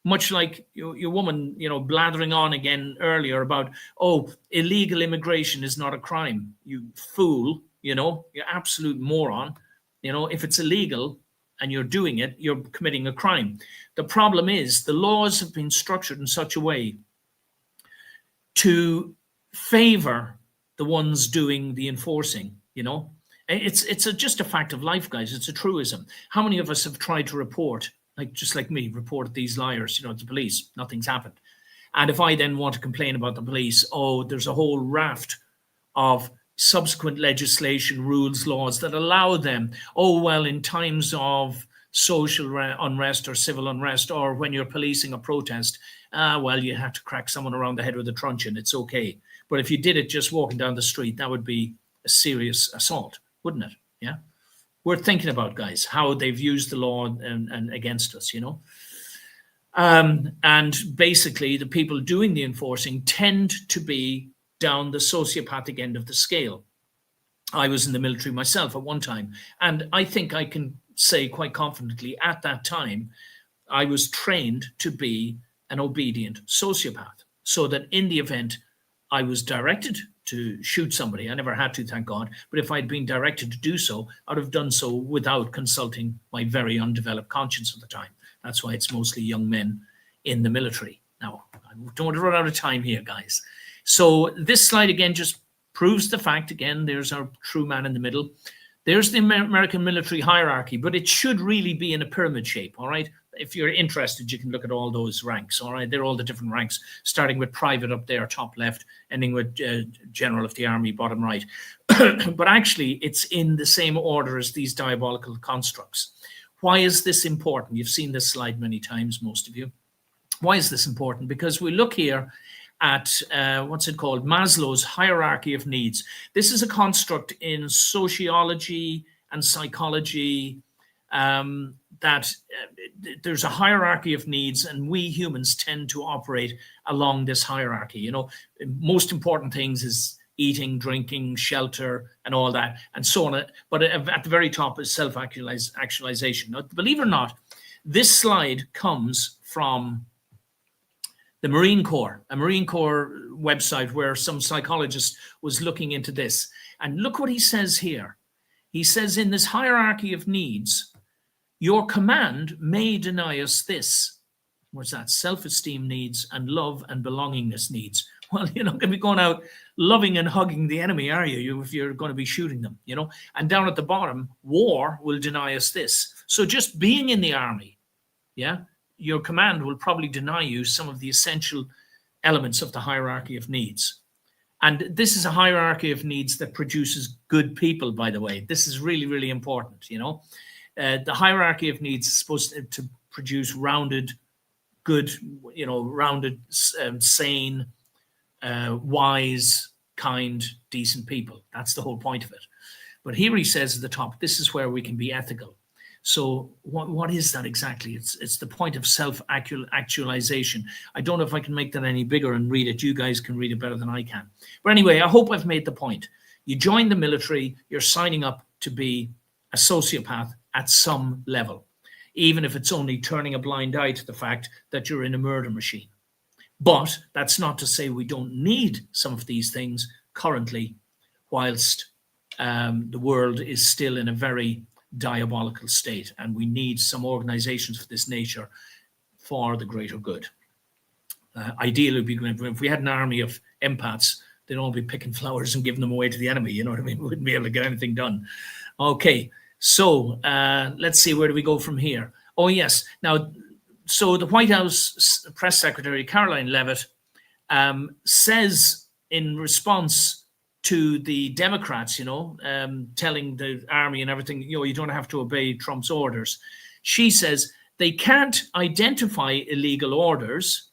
Much like your woman, you know, blathering on again earlier about, oh, illegal immigration is not a crime. You fool, you know, you absolute moron. You know, if it's illegal and you're doing it, you're committing a crime. The problem is the laws have been structured in such a way to favor the ones doing the enforcing, you know. It's just a fact of life, guys. It's a truism. How many of us have tried to report, just like me, report these liars, you know, to police? Nothing's happened. And if I then want to complain about the police, oh, there's a whole raft of subsequent legislation, rules, laws that allow them, oh, well, in times of social unrest or civil unrest, or when you're policing a protest, well, you have to crack someone around the head with a truncheon. It's okay. But if you did it just walking down the street, that would be a serious assault, wouldn't it? Yeah. We're thinking about, guys, how they've used the law and against us, you know. And basically, the people doing the enforcing tend to be down the sociopathic end of the scale. I was in the military myself at one time, and I think I can say quite confidently at that time, I was trained to be an obedient sociopath, so that in the event I was directed to shoot somebody, I never had to, thank God, but if I'd been directed to do so, I'd have done so without consulting my very undeveloped conscience at the time. That's why it's mostly young men in the military. Now, I don't want to run out of time here, guys. So this slide again just proves the fact, again, there's our true man in the middle. There's the American military hierarchy, but it should really be in a pyramid shape, all right? If you're interested, you can look at all those ranks, all right? They're all the different ranks, starting with private up there, top left, ending with general of the army, bottom right. But actually, it's in the same order as these diabolical constructs. Why is this important? You've seen this slide many times, most of you. Why is this important? Because we look here at, what's it called? Maslow's hierarchy of needs. This is a construct in sociology and psychology that there's a hierarchy of needs, and we humans tend to operate along this hierarchy. You know, most important things is eating, drinking, shelter, and all that, and so on. But at the very top is self-actualization. Now, believe it or not, this slide comes from the Marine Corps, a Marine Corps website where some psychologist was looking into this. And look what he says here. He says, in this hierarchy of needs, your command may deny us this. What's that? Self-esteem needs and love and belongingness needs. Well, you're not going to be going out loving and hugging the enemy, are you, if you're going to be shooting them, you know? And down at the bottom, war will deny us this. So just being in the army, yeah, your command will probably deny you some of the essential elements of the hierarchy of needs. And this is a hierarchy of needs that produces good people, by the way. This is really, really important, you know? The hierarchy of needs is supposed to produce rounded, good, you know, rounded, sane, wise, kind, decent people. That's the whole point of it. But here he says at the top, this is where we can be ethical. So what is that exactly? It's the point of self-actualization. I don't know if I can make that any bigger and read it. You guys can read it better than I can. But anyway, I hope I've made the point. You join the military, you're signing up to be a sociopath at some level, even if it's only turning a blind eye to the fact that you're in a murder machine. But that's not to say we don't need some of these things currently, whilst the world is still in a very diabolical state, and we need some organizations of this nature for the greater good. Ideally, it would be great if we had an army of empaths. They'd all be picking flowers and giving them away to the enemy. You know what I mean? We wouldn't be able to get anything done. Okay, so let's see, where do we go from here? Oh, yes. Now, so the White House press secretary, Caroline Leavitt, says in response to the Democrats, telling the army and everything, you don't have to obey Trump's orders. She says they can't identify illegal orders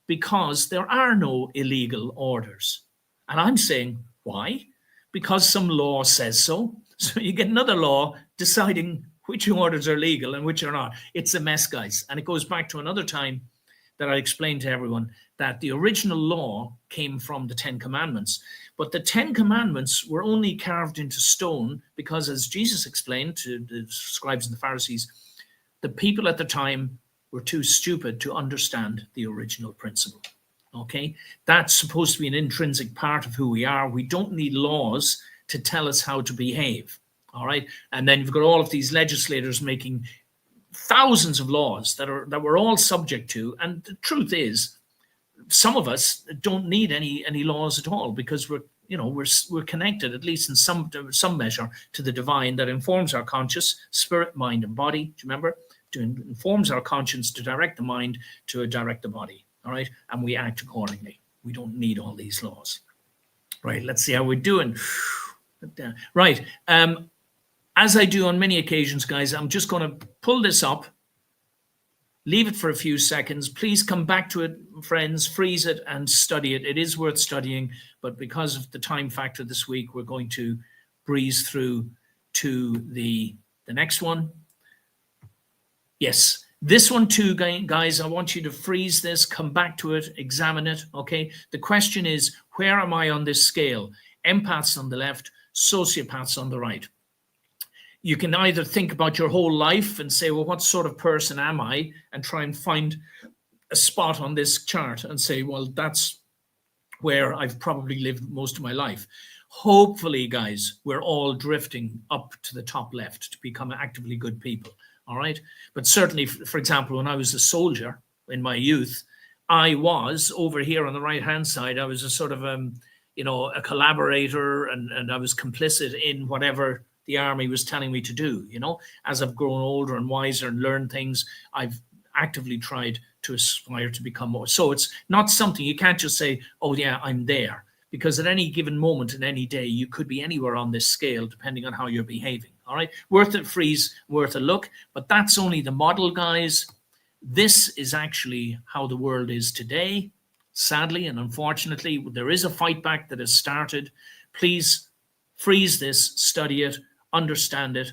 because there are no illegal orders. And I'm saying, why? Because some law says so. So you get another law deciding which orders are legal and which are not. It's a mess, guys. And it goes back to another time that I explained to everyone that the original law came from the 10 Commandments. But the 10 Commandments were only carved into stone because, as Jesus explained to the scribes and the Pharisees, the people at the time were too stupid to understand the original principle. Okay? That's supposed to be an intrinsic part of who we are. We don't need laws to tell us how to behave. All right? And then you've got all of these legislators making thousands of laws that we're all subject to. And the truth is, some of us don't need any laws at all because we're connected, at least in some measure, to the divine that informs our conscious, spirit, mind, and body. Do you remember? Informs our conscience to direct the mind to direct the body. All right, and we act accordingly. We don't need all these laws. Right. Let's see how we're doing. Right. As I do on many occasions, guys, I'm just going to pull this up. Leave it for a few seconds. Please come back to it, friends. Freeze it and study it. It is worth studying, but because of the time factor this week, we're going to breeze through to the next one. Yes, this one too, guys. I want you to freeze this, come back to it, examine it. Okay. The question is, where am I on this scale? Empaths on the left, sociopaths on the right. You can either think about your whole life and say, well, what sort of person am I? And try and find a spot on this chart and say, well, that's where I've probably lived most of my life. Hopefully, guys, we're all drifting up to the top left to become actively good people. All right. But certainly, for example, when I was a soldier in my youth, I was over here on the right hand side. I was a sort of, a collaborator and I was complicit in whatever the army was telling me to do. As I've grown older and wiser and learned things, I've actively tried to aspire to become more. So it's not something you can't just say, oh, yeah, I'm there. Because at any given moment in any day, you could be anywhere on this scale, depending on how you're behaving. All right, worth a freeze, worth a look. But that's only the model, guys. This is actually how the world is today. Sadly and unfortunately, there is a fight back that has started. Please freeze this, study it, understand it.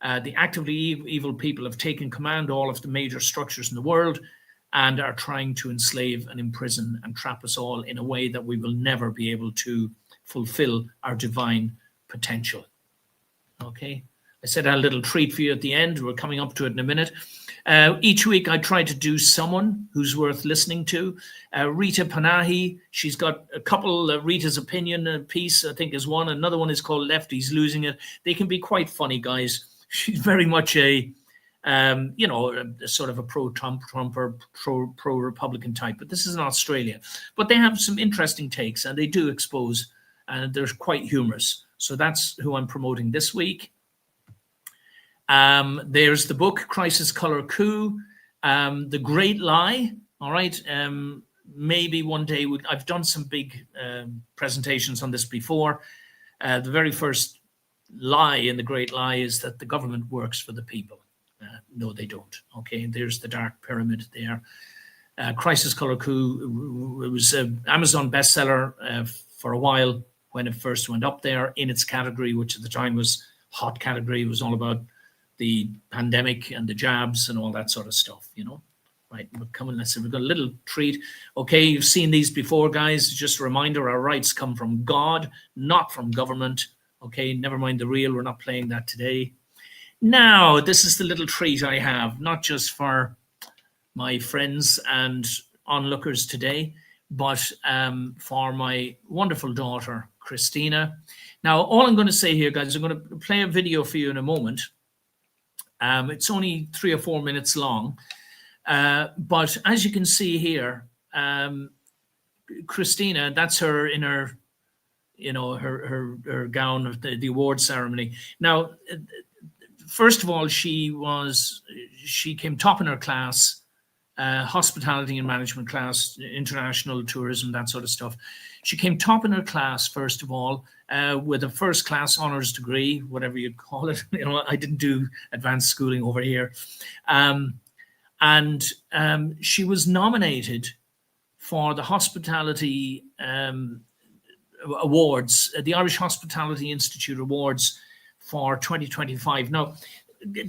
The actively evil people have taken command of all of the major structures in the world and are trying to enslave and imprison and trap us all in a way that we will never be able to fulfill our divine potential. Okay, I said I had a little treat for you at the end. We're coming up to it in a minute. Each week I try to do someone who's worth listening to. Rita Panahi, she's got a couple. Rita's Opinion piece, I think, is one. Another one is called Lefties Losing It. They can be quite funny, guys. She's very much a sort of a pro-Trump or pro-Republican type. But this is in Australia. But they have some interesting takes, and they do expose, and they're quite humorous. So that's who I'm promoting this week. There's the book, Crisis Color Coup, The Great Lie. All right. Maybe one day I've done some big presentations on this before. The very first lie in The Great Lie is that the government works for the people. No, they don't. Okay. There's the dark pyramid there. Crisis Color Coup, it was an Amazon bestseller for a while when it first went up there in its category, which at the time was hot category. It was all about the pandemic and the jabs and all that sort of stuff, Right, we're coming. Let's see, we've got a little treat. Okay, you've seen these before, guys. Just a reminder, our rights come from God, not from government. Okay, never mind the real. We're not playing that today. Now, this is the little treat I have, not just for my friends and onlookers today, but for my wonderful daughter, Christina. Now, all I'm going to say here, guys, I'm going to play a video for you in a moment. It's only 3 or 4 minutes long. But as you can see here, Christina, that's her in her, her gown of the award ceremony. Now, first of all, she came top in her class hospitality and management class, international tourism, that sort of stuff. She came top in her class, first of all, with a first class honors degree, whatever you call it. You know, I didn't do advanced schooling over here. And she was nominated for the hospitality awards, the Irish Hospitality Institute Awards for 2025. Now,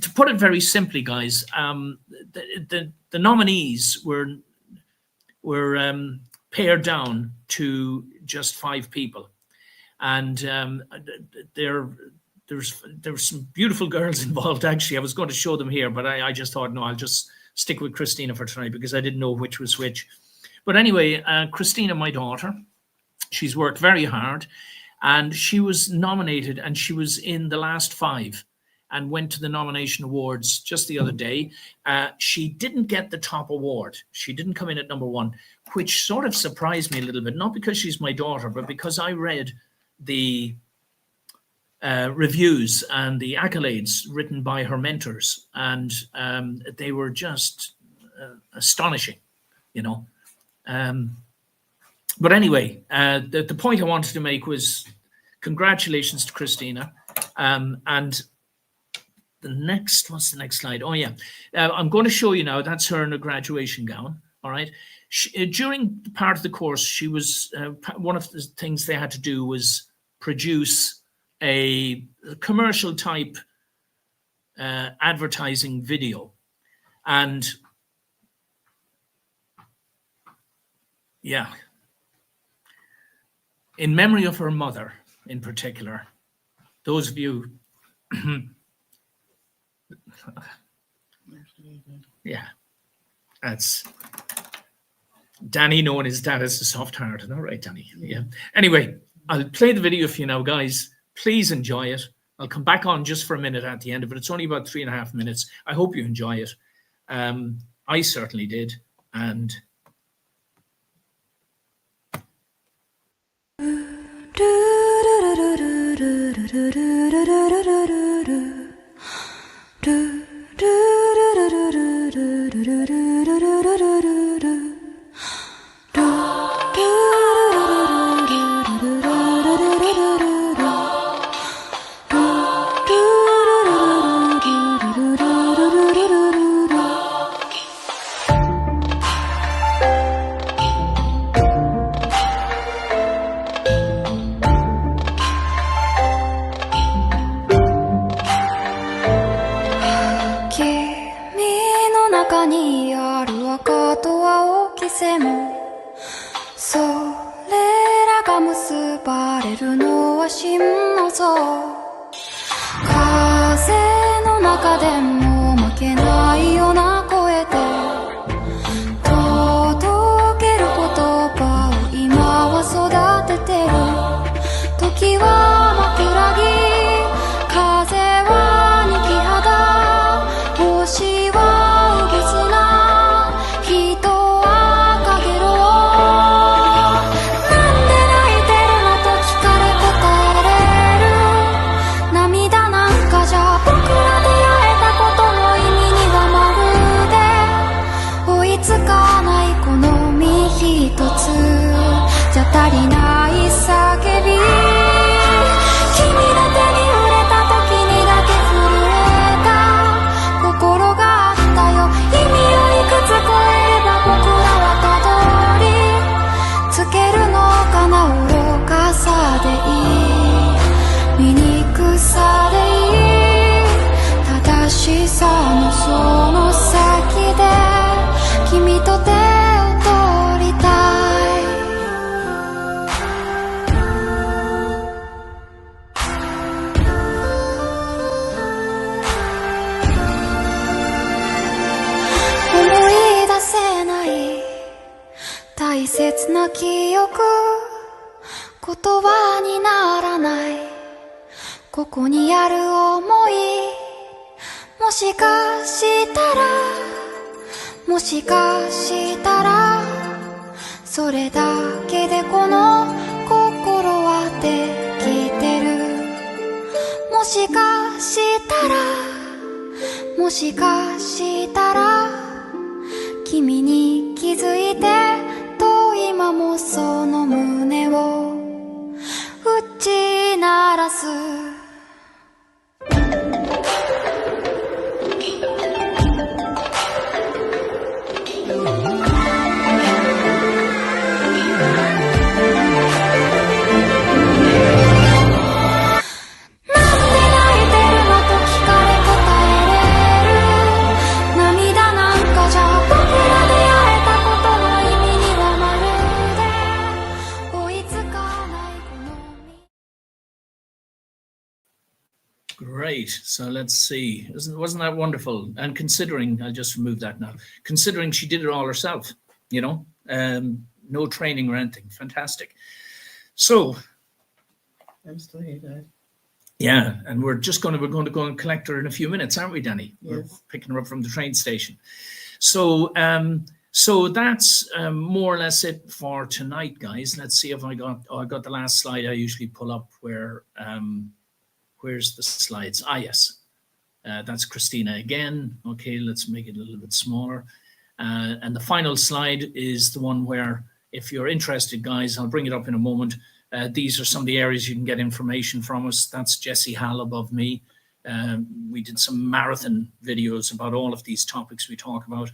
to put it very simply, guys, the nominees were pared down to just 5 people, and there's some beautiful girls involved. Actually, I was going to show them here, but I just thought, no, I'll just stick with Christina for tonight because I didn't know which was which. But anyway, Christina, my daughter, she's worked very hard, and she was nominated, and she was in the last 5 and went to the nomination awards just the other day. She didn't get the top award. She didn't come in at number 1, which sort of surprised me a little bit, not because she's my daughter, but because I read the reviews and the accolades written by her mentors, and they were just astonishing, you know. But anyway, the point I wanted to make was congratulations to Christina. And what's the next slide? Oh yeah, I'm going to show you now. That's her in a graduation gown. All right. During part of the course, she was one of the things they had to do was produce a commercial type advertising video, and yeah, in memory of her mother in particular. Those of you yeah, that's Danny knowing his dad as a soft heart. All right, Danny. Yeah. Anyway, I'll play the video for you now, guys. Please enjoy it. I'll come back on just for a minute at the end of it. It's only about 3.5 minutes. I hope you enjoy it. I certainly did. And
もしかしたら君
Right. So let's see. Wasn't that wonderful? And considering, I'll just remove that now. Considering she did it all herself, you know, no training or anything. Fantastic. So
I'm still here, Dad.
yeah, and we're going to go and collect her in a few minutes, aren't we, Danny? We're
Yes.
picking her up from the train station. So so that's more or less it for tonight, guys. Let's see if I got the last slide I usually pull up where where's the slides? Ah, yes. That's Christina again. Okay, let's make it a little bit smaller. And the final slide is the one where, if you're interested, guys, I'll bring it up in a moment. These are some of the areas you can get information from us. That's Jessie Hall above me. We did some marathon videos about all of these topics we talk about.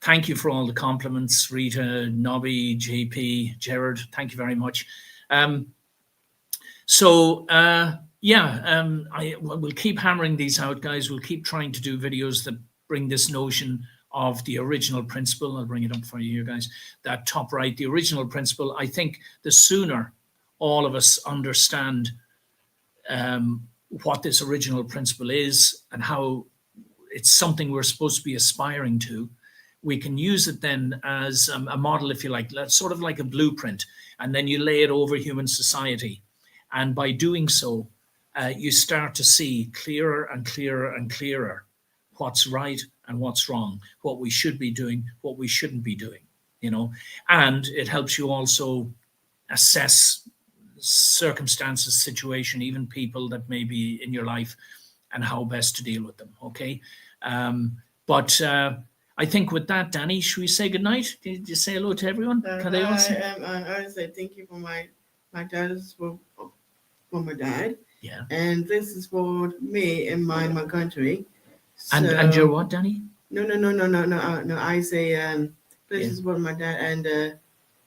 Thank you for all the compliments, Rita, Nobby, JP, Gerard. Thank you very much. We'll keep hammering these out, guys. We'll keep trying to do videos that bring this notion of the original principle. I'll bring it up for you here, guys. That top right, the original principle. I think the sooner all of us understand what this original principle is and how it's something we're supposed to be aspiring to, we can use it then as a model, if you like, sort of like a blueprint, and then you lay it over human society. And by doing so, you start to see clearer and clearer and clearer what's right and what's wrong, what we should be doing, what we shouldn't be doing, you know. And it helps you also assess circumstances, situation, even people that may be in your life, and how best to deal with them, okay? I think with that, Danny, should we say goodnight? Did you say hello to everyone? Can they all say?
I say thank you for my dad. This is for my dad.
Yeah.
And this is for me and my country.
And your what, Danny?
No. I say this is for my dad, and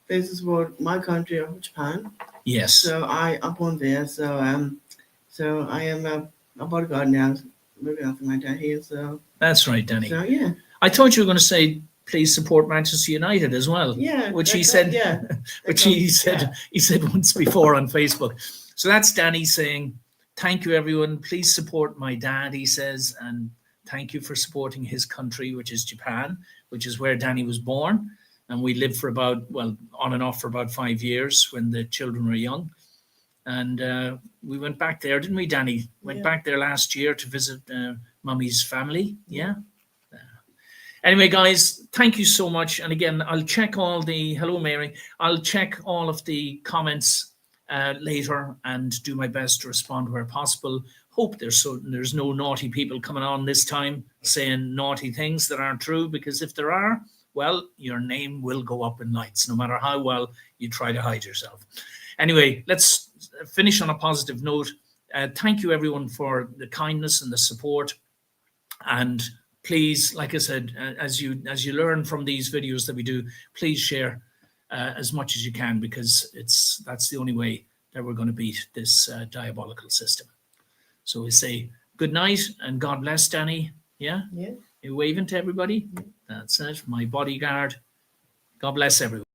this is for my country of Japan.
Yes.
So I up on there. So I am a bodyguard now, looking after my dad here. So
that's right, Danny.
So yeah.
I thought you were going to say, please support Manchester United as well.
Yeah.
Which he said.
Yeah.
Which he said once before on Facebook. So that's Danny saying, thank you, everyone. Please support my dad, he says, and thank you for supporting his country, which is Japan, which is where Danny was born. And we lived for on and off for about 5 years when the children were young. And we went back there, didn't we, Danny? Went back there last year to visit Mummy's family. Yeah. Anyway, guys, thank you so much. And again, I'll check all the, hello, Mary. I'll check all of the comments later and do my best to respond where possible. Hope there's no naughty people coming on this time saying naughty things that aren't true, because if there are, well, your name will go up in lights, no matter how well you try to hide yourself. Anyway, let's finish on a positive note. Thank you, everyone, for the kindness and the support. And please, like I said, as you learn from these videos that we do, please share as much as you can, because that's the only way that we're going to beat this diabolical system. So we say good night and God bless, Danny. Yeah?
Yeah.
You waving to everybody? That's it. My bodyguard. God bless everyone.